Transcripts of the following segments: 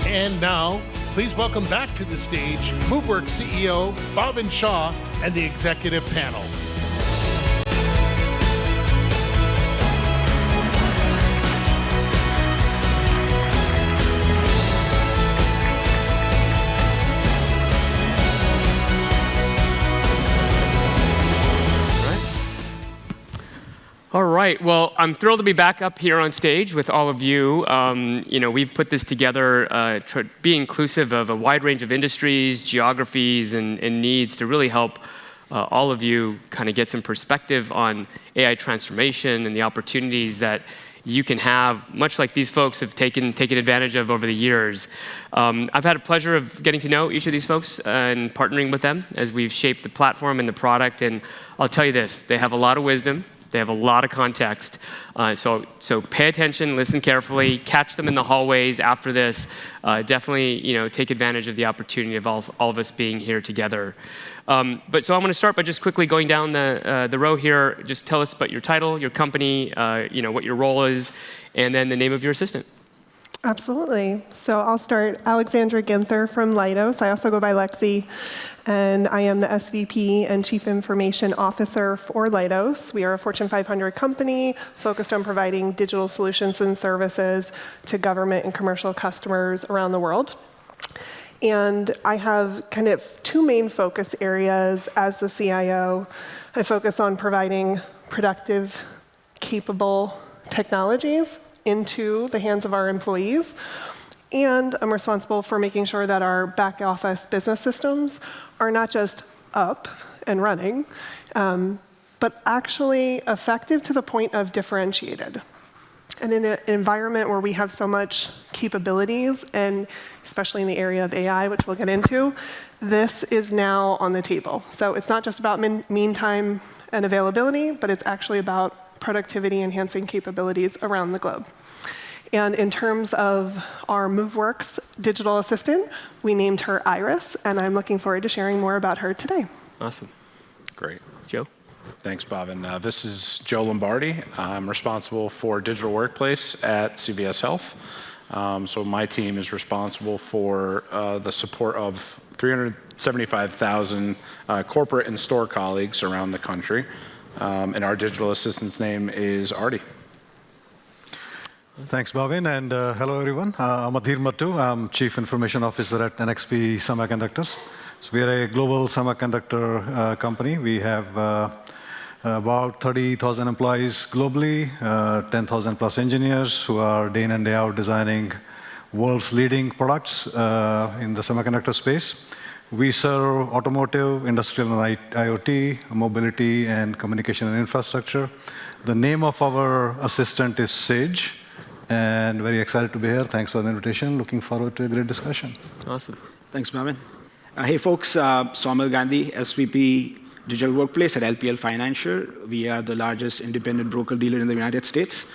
And now, please welcome back to the stage Moveworks CEO Bhavin Shah and the executive panel. All right. Well, I'm thrilled to be back up here on stage with all of you. We've put this together to be inclusive of a wide range of industries, geographies, and needs to really help all of you kind of get some perspective on AI transformation and the opportunities that you can have, much like these folks have taken advantage of over the years. I've had a pleasure of getting to know each of these folks and partnering with them as we've shaped the platform and the product. And I'll tell you this, they have a lot of wisdom. They have a lot of context. So pay attention, listen carefully, catch them in the hallways after this. Definitely, take advantage of the opportunity of all of us being here together. So I'm going to start by just quickly going down the row here. Just tell us about your title, your company, what your role is, and then the name of your assistant. Absolutely. So I'll start. Alexandra Ginther from Leidos. I also go by Lexi, and I am the SVP and Chief Information Officer for Leidos. We are a Fortune 500 company focused on providing digital solutions and services to government and commercial customers around the world. And I have kind of two main focus areas as the CIO. I focus on providing productive, capable technologies into the hands of our employees. And I'm responsible for making sure that our back office business systems are not just up and running, but actually effective to the point of differentiated. And in an environment where we have so much capabilities, and especially in the area of AI, which we'll get into, this is now on the table. So it's not just about mean time and availability, but it's actually about productivity enhancing capabilities around the globe. And in terms of our Moveworks digital assistant, we named her Iris, and I'm looking forward to sharing more about her today. Awesome. Great. Joe? Thanks, Bhavin. This is Joe Lombardi. I'm responsible for digital workplace at CVS Health. So my team is responsible for the support of 375,000 corporate and store colleagues around the country. And our digital assistant's name is Artie. Thanks, Bhavin, and hello, everyone. I'm Adhir Mattu. I'm Chief Information Officer at NXP Semiconductors. So we are a global semiconductor company. We have about 30,000 employees globally, 10,000 plus engineers who are day in and day out designing world's leading products in the semiconductor space. We serve automotive, industrial and IoT, mobility, and communication and infrastructure. The name of our assistant is Sage, and very excited to be here. Thanks for the invitation. Looking forward to a great discussion. Awesome. Thanks, Bhavin. Hey, folks. Saumil Gandhi, SVP Digital Workplace at LPL Financial. We are the largest independent broker-dealer in the United States.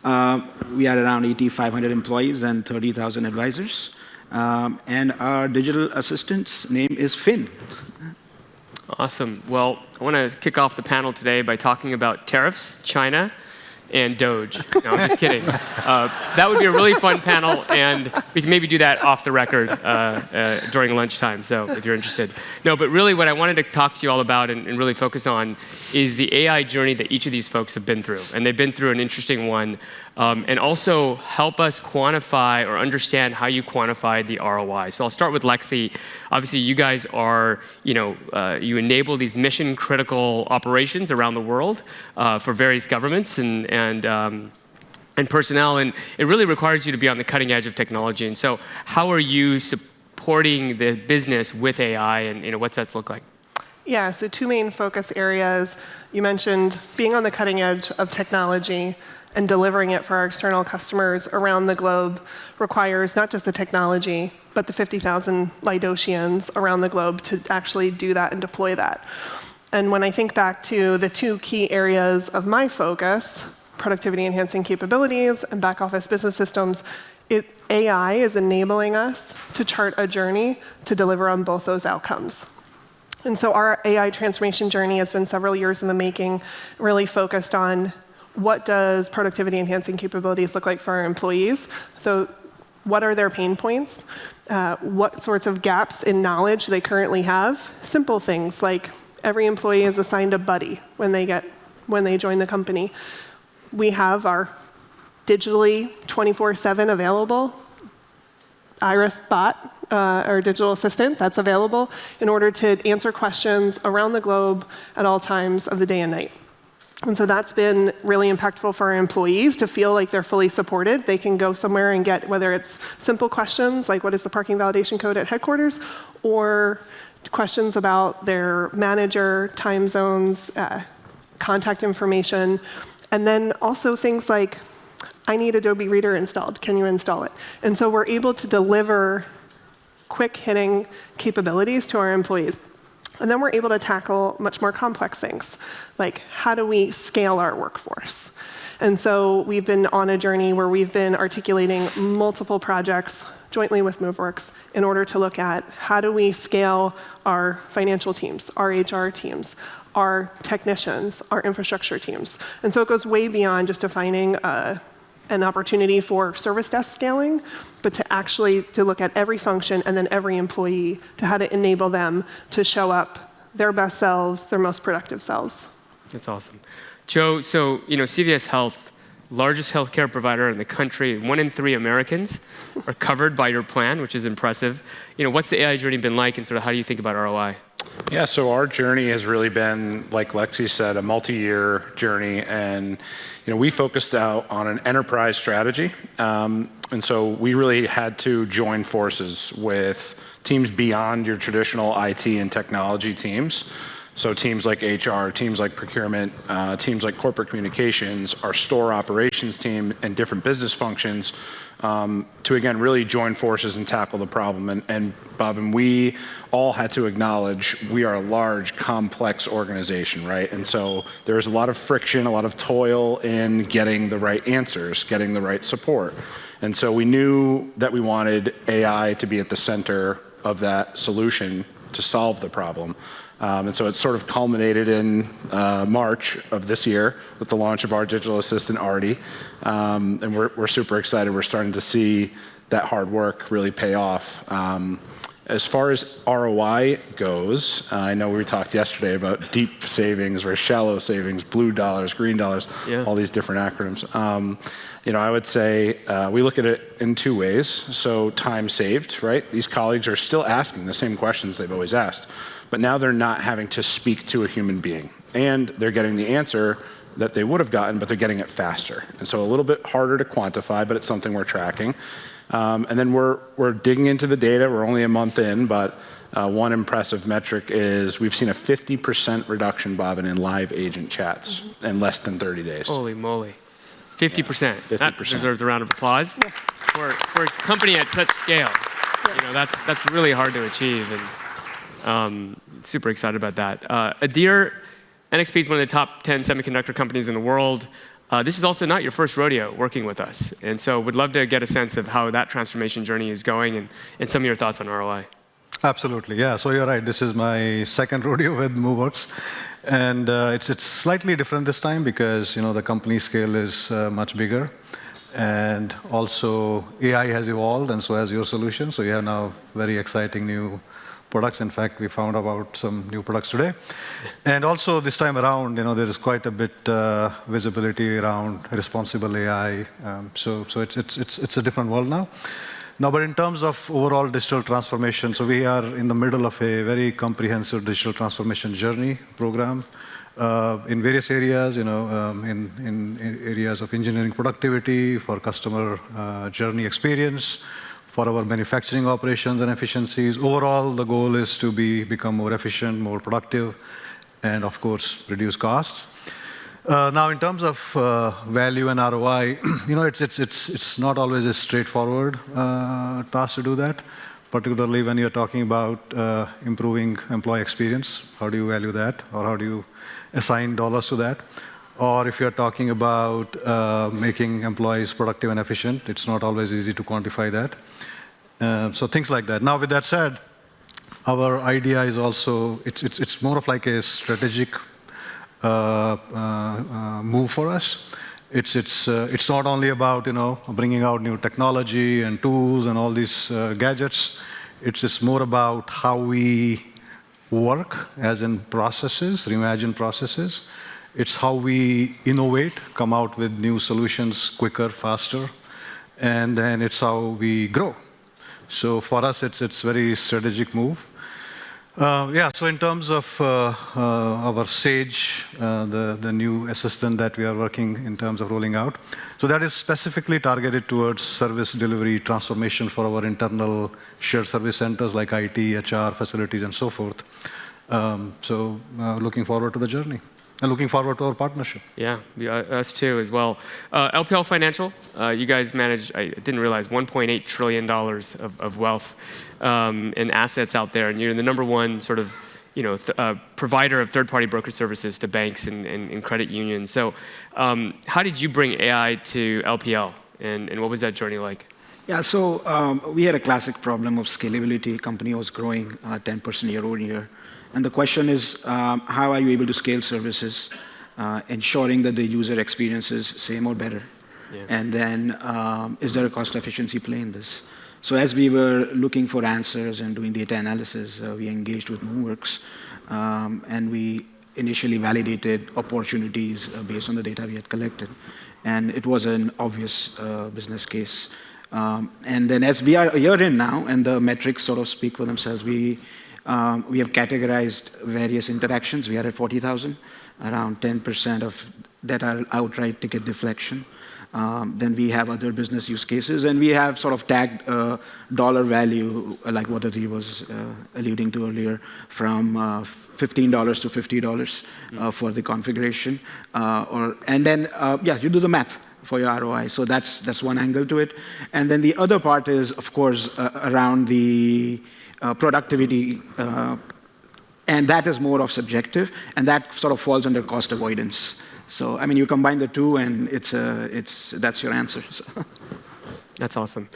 We are around 8,500 employees and 30,000 advisors. And our digital assistant's name is Finn. Awesome. Well, I want to kick off the panel today by talking about tariffs, China, and Doge. No, I'm just kidding. That would be a really fun panel, and we can maybe do that off the record during lunchtime, so if you're interested. No, but really what I wanted to talk to you all about and really focus on is the AI journey that each of these folks have been through. And they've been through an interesting one, and also help us quantify or understand how you quantify the ROI. So I'll start with Lexi. Obviously, you guys are, you enable these mission-critical operations around the world for various governments and personnel, and it really requires you to be on the cutting edge of technology. And so how are you supporting the business with AI, and what's that look like? Yeah, so two main focus areas. You mentioned being on the cutting edge of technology and delivering it for our external customers around the globe requires not just the technology, but the 50,000 Leidosians around the globe to actually do that and deploy that. And when I think back to the two key areas of my focus, productivity enhancing capabilities and back office business systems, AI is enabling us to chart a journey to deliver on both those outcomes. And so our AI transformation journey has been several years in the making, really focused on what does productivity enhancing capabilities look like for our employees. So what are their pain points, what sorts of gaps in knowledge they currently have. Simple things like every employee is assigned a buddy when they join the company. We have our digitally 24/7 available Iris bot, our digital assistant, that's available in order to answer questions around the globe at all times of the day and night. And so that's been really impactful for our employees to feel like they're fully supported. They can go somewhere and get, whether it's simple questions like what is the parking validation code at headquarters, or questions about their manager, time zones, contact information, and then also things like, I need Adobe Reader installed. Can you install it? And so we're able to deliver quick-hitting capabilities to our employees. And then we're able to tackle much more complex things, like how do we scale our workforce? And so we've been on a journey where we've been articulating multiple projects jointly with Moveworks in order to look at how do we scale our financial teams, our HR teams, our technicians, our infrastructure teams. And so it goes way beyond just defining an opportunity for service desk scaling, but to look at every function and then every employee to how to enable them to show up their best selves, their most productive selves. That's awesome. Joe, so CVS Health, largest healthcare provider in the country, 1 in 3 Americans are covered by your plan, which is impressive. What's the AI journey been like, and sort of how do you think about ROI? Yeah, so our journey has really been, like Lexi said, a multi-year journey, and we focused out on an enterprise strategy, and so we really had to join forces with teams beyond your traditional IT and technology teams. So teams like HR, teams like procurement, teams like corporate communications, our store operations team, and different business functions to, again, really join forces and tackle the problem. And Bhavin, we all had to acknowledge we are a large, complex organization, right? And so there's a lot of friction, a lot of toil in getting the right answers, getting the right support. And so we knew that we wanted AI to be at the center of that solution to solve the problem. And so it sort of culminated in March of this year with the launch of our digital assistant, Artie. And we're super excited. We're starting to see that hard work really pay off. As far as ROI goes, I know we talked yesterday about deep savings versus shallow savings, blue dollars, green dollars, all these different acronyms. I would say we look at it in 2 ways. So time saved, right? These colleagues are still asking the same questions they've always asked, but now they're not having to speak to a human being. And they're getting the answer that they would have gotten, but they're getting it faster. And so a little bit harder to quantify, but it's something we're tracking. And then we're digging into the data. We're only a month in, but one impressive metric is we've seen a 50% reduction, Bhavin, in live agent chats in less than 30 days. Holy moly. 50%. 50%. That deserves a round of applause for a company at such scale. That's really hard to achieve, and super excited about that. Adir, NXP is one of the top 10 semiconductor companies in the world. This is also not your first rodeo working with us, and so would love to get a sense of how that transformation journey is going and some of your thoughts on ROI. Absolutely, yeah. So you're right. This is my second rodeo with Moveworks, and it's slightly different this time because the company scale is much bigger, and also AI has evolved, and so has your solution. So you have now very exciting new products. In fact, we found about some new products today. And also this time around, there is quite a bit visibility around responsible AI. So it's a different world now. Now, but in terms of overall digital transformation, so we are in the middle of a very comprehensive digital transformation journey program in various areas, in areas of engineering productivity, for customer journey experience, for our manufacturing operations and efficiencies. Overall, the goal is to become more efficient, more productive, and of course, reduce costs. Now, in terms of value and ROI, it's not always a straightforward task to do that, particularly when you're talking about improving employee experience. How do you value that, or how do you assign dollars to that? Or if you're talking about making employees productive and efficient, it's not always easy to quantify that. So things like that. Now, with that said, our idea is also, it's more of like a strategic move for us. It's not only about bringing out new technology and tools and all these gadgets. It's just more about how we work, as in processes, reimagine processes. It's how we innovate, come out with new solutions quicker, faster, and then it's how we grow. So for us, it's a very strategic move. So in terms of our Sage, the new assistant that we are working in terms of rolling out, so that is specifically targeted towards service delivery transformation for our internal shared service centers like IT, HR, facilities, and so forth. Looking forward to the journey. And looking forward to our partnership. Yeah, us too as well. LPL Financial, you guys manage, I didn't realize, $1.8 trillion of wealth and assets out there. And you're the number one sort of provider of third-party broker services to banks and credit unions. So how did you bring AI to LPL? And what was that journey like? Yeah, so we had a classic problem of scalability. Company was growing 10% year over year. And the question is, how are you able to scale services, ensuring that the user experience is same or better? Yeah. And then, is there a cost efficiency play in this? So as we were looking for answers and doing data analysis, we engaged with Moveworks, and we initially validated opportunities based on the data we had collected. And it was an obvious business case. And then as we are a year in now, and the metrics sort of speak for themselves, we have categorized various interactions. We are at 40,000, around 10% of that are outright ticket deflection. Then we have other business use cases, and we have sort of tagged dollar value, like what Adi was alluding to earlier, from $15 to $50 for the configuration. And then, you do the math for your ROI. So that's one angle to it. And then the other part is, of course, around the productivity, and that is more of subjective, and that sort of falls under cost avoidance. So, I mean, you combine the two, and that's your answer. So. That's awesome.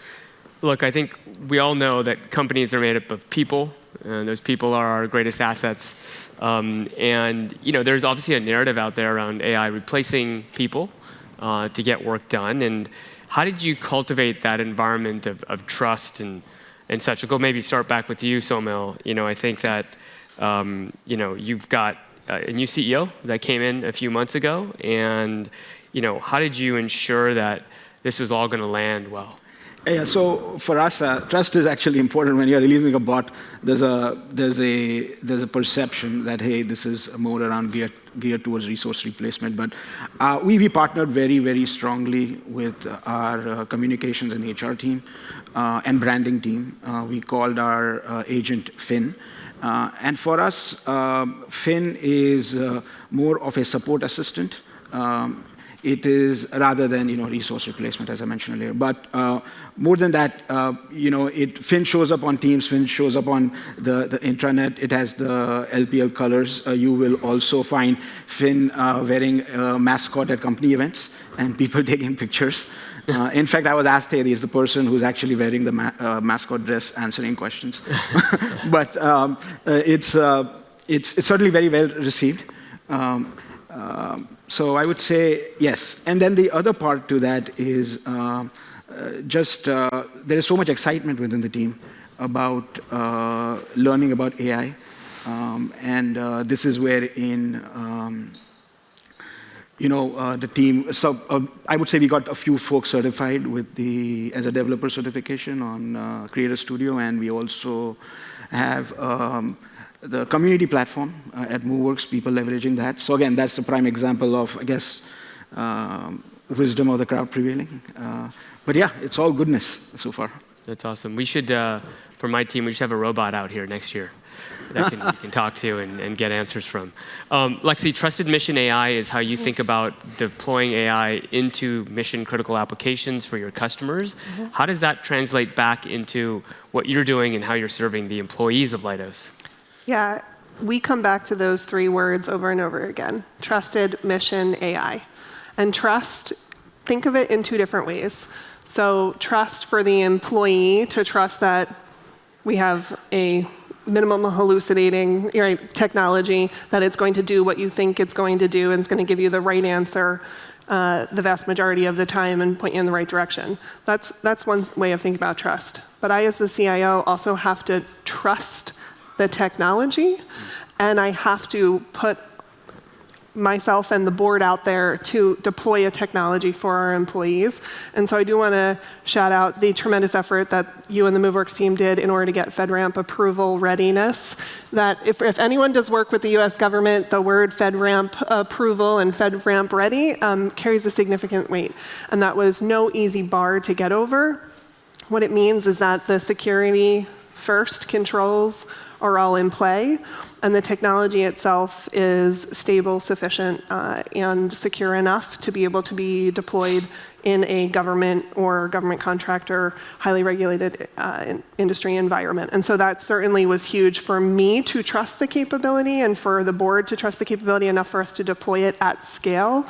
Look, I think we all know that companies are made up of people, and those people are our greatest assets. And there's obviously a narrative out there around AI replacing people to get work done. And how did you cultivate that environment of trust and such? I'll go maybe start back with you, Somil. I think that you've got a new CEO that came in a few months ago, and how did you ensure that this was all going to land well? Yeah, so for us, trust is actually important. When you're releasing a bot, there's a perception that, hey, this is more around geared towards resource replacement. But we partnered very, very strongly with our communications and HR team and branding team. We called our agent Finn. And for us, Finn is more of a support assistant. It is rather than resource replacement, as I mentioned earlier. But more than that, Finn shows up on Teams. Finn shows up on the intranet. It has the LPL colors. You will also find Finn wearing a mascot at company events and people taking pictures. In fact, I was asked, hey, he's the person who's actually wearing the mascot dress, answering questions. But it's certainly very well received. So I would say yes. And then the other part to that is there is so much excitement within the team about learning about AI. And this is wherein the team, so I would say we got a few folks certified as a developer certification on Creator Studio, and we also have the community platform at Moveworks, people leveraging that. So again, that's a prime example of, I guess, wisdom of the crowd prevailing. But yeah, it's all goodness so far. That's awesome. We should, for my team, we should have a robot out here next year that you can talk to and get answers from. Lexi, Trusted Mission AI is how you think about deploying AI into mission-critical applications for your customers. Mm-hmm. How does that translate back into what you're doing and how you're serving the employees of Leidos? Yeah, we come back to those three words over and over again. Trusted Mission AI. And trust, think of it in two different ways. So trust for the employee to trust that we have a minimum hallucinating technology, that it's going to do what you think it's going to do and it's going to give you the right answer the vast majority of the time and point you in the right direction. That's one way of thinking about trust. But I, as the CIO, also have to trust the technology, and I have to put myself and the board out there to deploy a technology for our employees. And so I do want to shout out the tremendous effort that you and the Moveworks team did in order to get FedRAMP approval readiness. That if anyone does work with the US government, the word FedRAMP approval and FedRAMP ready carries a significant weight. And that was no easy bar to get over. What it means is that the security first controls are all in play, and the technology itself is stable, sufficient, and secure enough to be able to be deployed in a government or government contractor, highly regulated industry environment. And so that certainly was huge for me to trust the capability and for the board to trust the capability enough for us to deploy it at scale.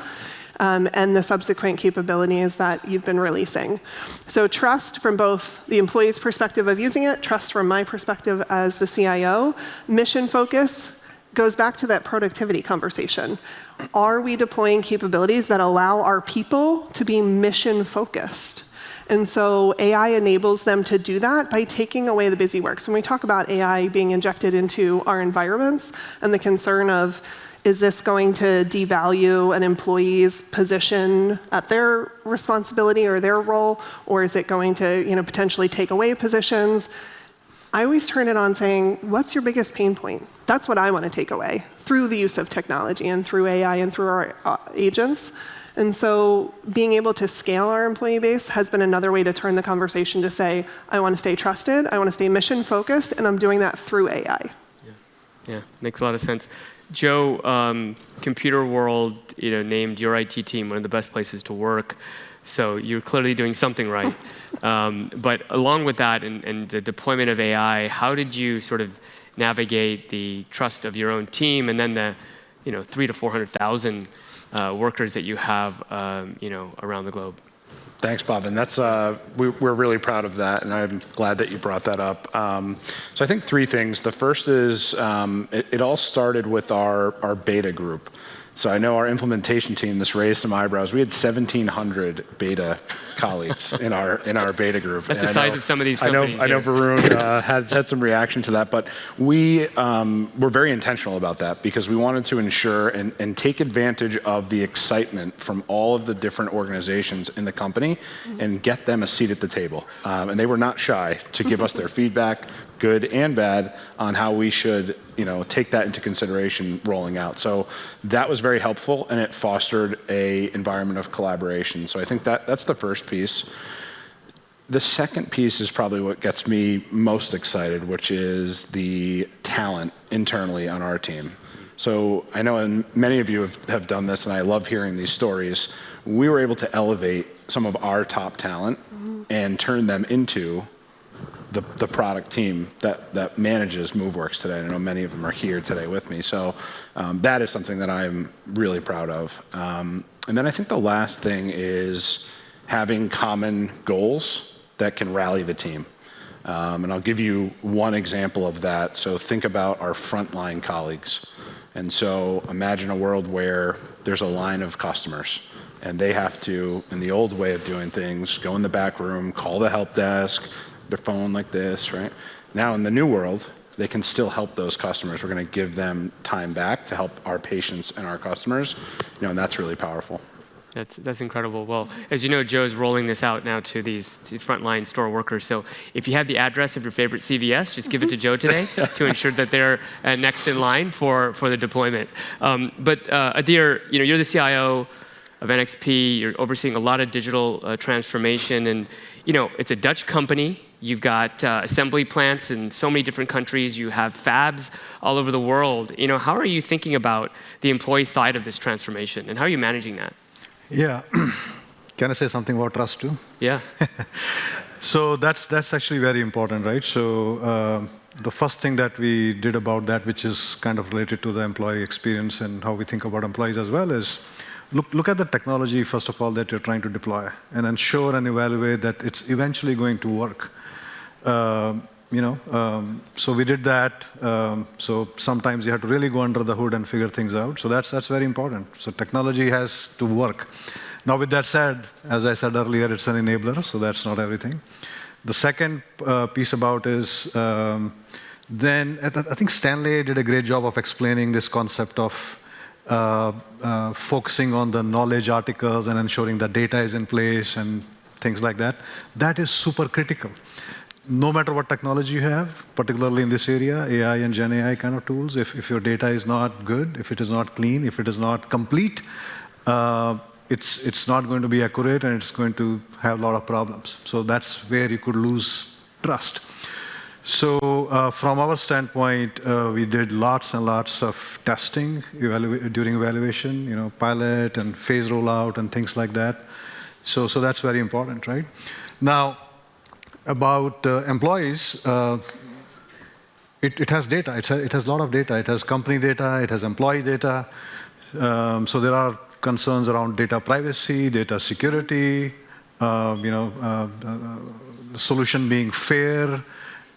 And the subsequent capabilities that you've been releasing. So trust from both the employee's perspective of using it, trust from my perspective as the CIO. Mission focus goes back to that productivity conversation. Are we deploying capabilities that allow our people to be mission focused? And so AI enables them to do that by taking away the busy work. So when we talk about AI being injected into our environments and the concern of, is this going to devalue an employee's position at their responsibility or their role, or is it going to potentially take away positions? I always turn it on saying, what's your biggest pain point? That's what I want to take away through the use of technology and through AI and through our agents. And so being able to scale our employee base has been another way to turn the conversation to say, I want to stay trusted, I want to stay mission focused, and I'm doing that through AI. Yeah, makes a lot of sense. Joe, Computer World, named your IT team one of the best places to work. So you're clearly doing something right. But along with that and the deployment of AI, how did you sort of navigate the trust of your own team and then the 300,000 to 400,000 workers that you have around the globe? Thanks, Bhavin. We're really proud of that, and I'm glad that you brought that up. So I think three things. The first is it all started with our beta group. So I know our implementation team, this raised some eyebrows. We had 1,700 beta colleagues in our beta group. That's the size of some of these companies. I know Varun had some reaction to that, but we were very intentional about that because we wanted to ensure and take advantage of the excitement from all of the different organizations in the company and get them a seat at the table. And they were not shy to give us their feedback, good and bad, on how we should take that into consideration rolling out. So that was very helpful, and it fostered an environment of collaboration. So I think that's the first piece. The second piece is probably what gets me most excited, which is the talent internally on our team. So I know many of you have done this, and I love hearing these stories. We were able to elevate some of our top talent and turn them into the product team that manages Moveworks today. I know many of them are here today with me. So that is something that I'm really proud of. And then I think the last thing is having common goals that can rally the team. And I'll give you one example of that. So think about our frontline colleagues. And so imagine a world where there's a line of customers and they have to, in the old way of doing things, go in the back room, call the help desk, their phone like this, right? Now in the new world, they can still help those customers. We're going to give them time back to help our patients and our customers, and that's really powerful. That's incredible. Well, as you know, Joe's rolling this out now to these frontline store workers. So if you have the address of your favorite CVS, just give it to Joe today to ensure that they're next in line for the deployment. But Adir, you're the CIO of NXP. You're overseeing a lot of digital transformation, and it's a Dutch company. You've got assembly plants in so many different countries. You have fabs all over the world. How are you thinking about the employee side of this transformation, and how are you managing that? Yeah. Can I say something about trust too? Yeah. So that's actually very important, right? So the first thing that we did about that, which is kind of related to the employee experience and how we think about employees as well, is look at the technology, first of all, that you're trying to deploy and ensure and evaluate that it's eventually going to work. So we did that. So sometimes you have to really go under the hood and figure things out. So that's very important. So technology has to work. Now, with that said, as I said earlier, it's an enabler, so that's not everything. The second piece about is, then I think Stanley did a great job of explaining this concept of focusing on the knowledge articles and ensuring that data is in place and things like that. That is super critical. No matter what technology you have, particularly in this area, AI and Gen AI kind of tools, if your data is not good, if it is not clean, if it is not complete, it's not going to be accurate and it's going to have a lot of problems. So that's where you could lose trust. So from our standpoint, we did lots and lots of testing during evaluation, pilot and phase rollout and things like that. So that's very important, right? Now, about employees, it has data. It has a lot of data. It has company data. It has employee data. So there are concerns around data privacy, data security, solution being fair,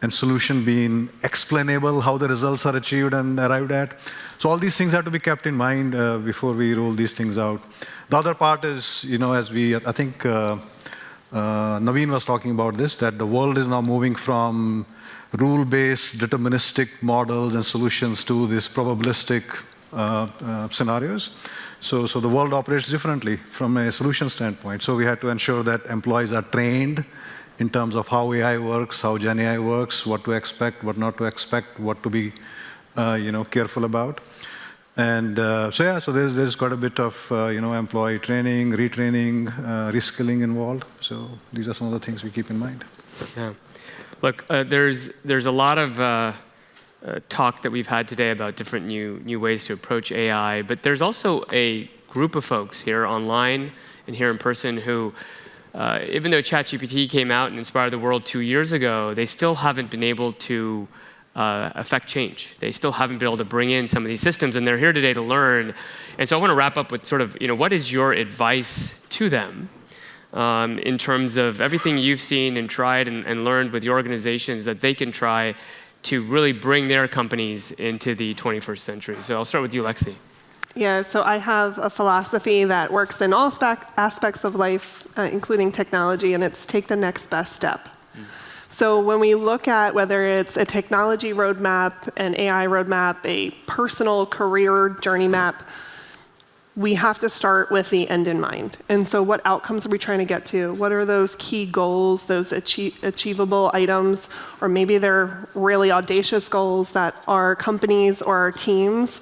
and solution being explainable, how the results are achieved and arrived at. So all these things have to be kept in mind before we roll these things out. The other part is, I think Naveen was talking about this, that the world is now moving from rule-based deterministic models and solutions to these probabilistic scenarios. So the world operates differently from a solution standpoint. So we had to ensure that employees are trained in terms of how AI works, how Gen AI works, what to expect, what not to expect, what to be careful about. And so there's quite a bit of employee training, retraining, reskilling involved. So these are some of the things we keep in mind. Yeah. Look, there's a lot of talk that we've had today about different new ways to approach AI, but there's also a group of folks here online and here in person who, even though ChatGPT came out and inspired the world 2 years ago, they still haven't been able to affect change. They still haven't been able to bring in some of these systems, and they're here today to learn. And so I want to wrap up with sort of, what is your advice to them in terms of everything you've seen and tried and learned with your organizations that they can try to really bring their companies into the 21st century? So I'll start with you, Lexi. Yeah, so I have a philosophy that works in all aspects of life, including technology, and it's take the next best step. So when we look at whether it's a technology roadmap, an AI roadmap, a personal career journey map, we have to start with the end in mind. And so what outcomes are we trying to get to? What are those key goals, those achievable items, or maybe they're really audacious goals that our companies or our teams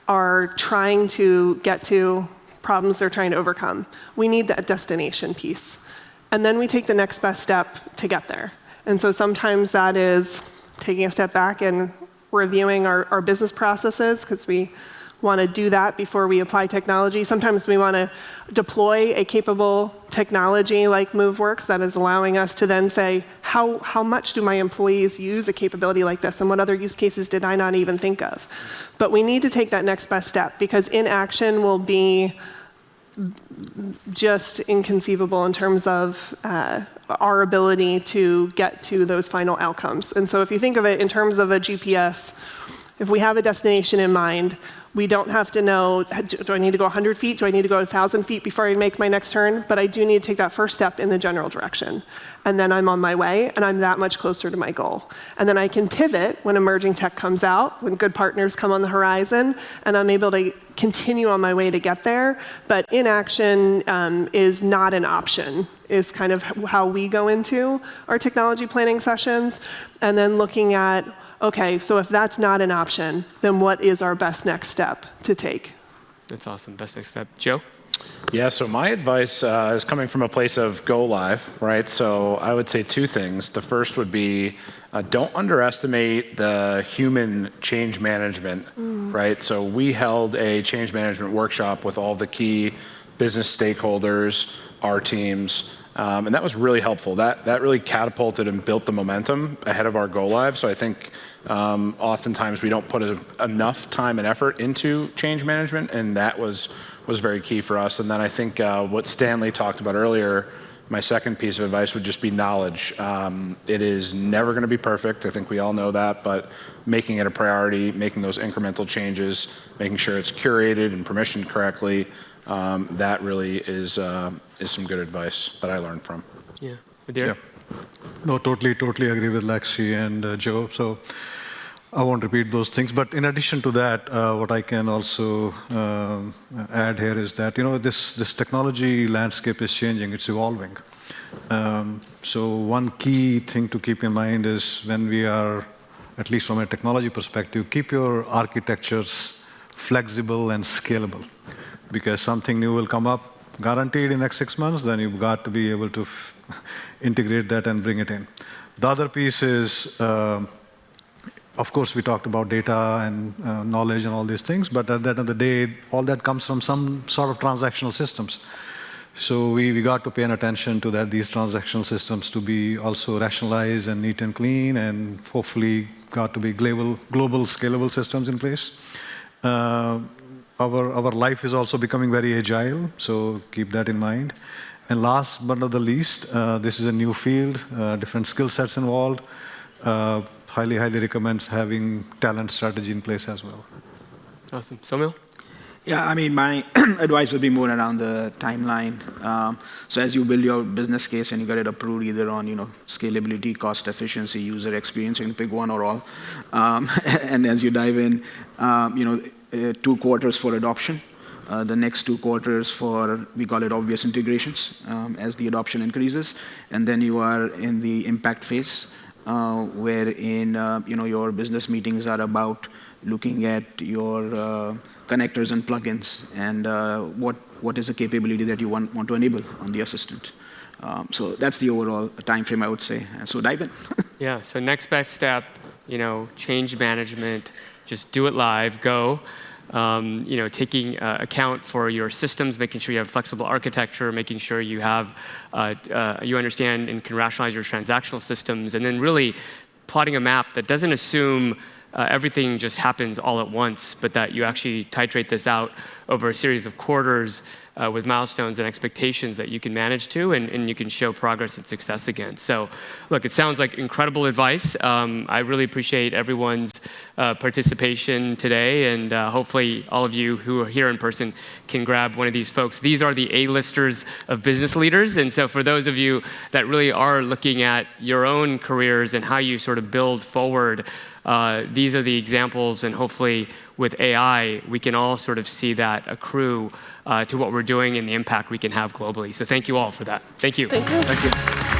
are trying to get to, problems they're trying to overcome. We need that destination piece. And then we take the next best step to get there. And so sometimes that is taking a step back and reviewing our business processes, because we want to do that before we apply technology. Sometimes we want to deploy a capable technology like Moveworks that is allowing us to then say, how much do my employees use a capability like this, and what other use cases did I not even think of? But we need to take that next best step, because inaction will be just inconceivable in terms of our ability to get to those final outcomes. And so if you think of it in terms of a GPS, if we have a destination in mind, we don't have to know, do I need to go 100 feet? Do I need to go 1,000 feet before I make my next turn? But I do need to take that first step in the general direction. And then I'm on my way, and I'm that much closer to my goal. And then I can pivot when emerging tech comes out, when good partners come on the horizon, and I'm able to continue on my way to get there. But inaction is not an option, is kind of how we go into our technology planning sessions. And then looking at, okay, so if that's not an option, then what is our best next step to take? That's awesome. Best next step. Joe? Yeah, so my advice is coming from a place of go live, right? So I would say two things. The first would be don't underestimate the human change management, right? So we held a change management workshop with all the key business stakeholders, our teams, and that was really helpful. That really catapulted and built the momentum ahead of our go live. So I think oftentimes we don't put enough time and effort into change management, and that was very key for us. And then I think what Stanley talked about earlier, my second piece of advice would just be knowledge. It is never going to be perfect. I think we all know that, but making it a priority, making those incremental changes, making sure it's curated and permissioned correctly, that really is some good advice that I learned from. Yeah. Adir? No, totally agree with Lexi and Joe. So I won't repeat those things. But in addition to that, what I can also add here is that this technology landscape is changing. It's evolving. So one key thing to keep in mind is when we are, at least from a technology perspective, keep your architectures flexible and scalable, because something new will come up, guaranteed in the next 6 months. Then you've got to be able to integrate that and bring it in. The other piece is, of course, we talked about data and knowledge and all these things, but at the end of the day, all that comes from some sort of transactional systems. So we got to pay attention to that, these transactional systems to be also rationalized and neat and clean, and hopefully got to be global scalable systems in place. Our life is also becoming very agile, so keep that in mind. And last but not the least, this is a new field, different skill sets involved. Highly recommend having talent strategy in place as well. Awesome. Somil? Yeah, I mean, my advice would be more around the timeline. So as you build your business case and you get it approved either on, scalability, cost efficiency, user experience, you can pick one or all. And as you dive in, 2 quarters for adoption. The next 2 quarters for, we call it obvious integrations, as the adoption increases. And then you are in the impact phase, wherein your business meetings are about looking at your connectors and plugins and what is the capability that you want to enable on the assistant. So that's the overall time frame, I would say. So dive in. Yeah, so next best step, change management, just do it live, go. Taking account for your systems, making sure you have flexible architecture, making sure you have, you understand and can rationalize your transactional systems, and then really plotting a map that doesn't assume everything just happens all at once, but that you actually titrate this out over a series of quarters with milestones and expectations that you can manage to, and you can show progress and success against. So, look, it sounds like incredible advice. I really appreciate everyone's participation today, and hopefully all of you who are here in person can grab one of these folks. These are the A-listers of business leaders, and so for those of you that really are looking at your own careers and how you sort of build forward, these are the examples, and hopefully with AI, we can all sort of see that accrue to what we're doing and the impact we can have globally. So thank you all for that. Thank you. Thank you. Thank you.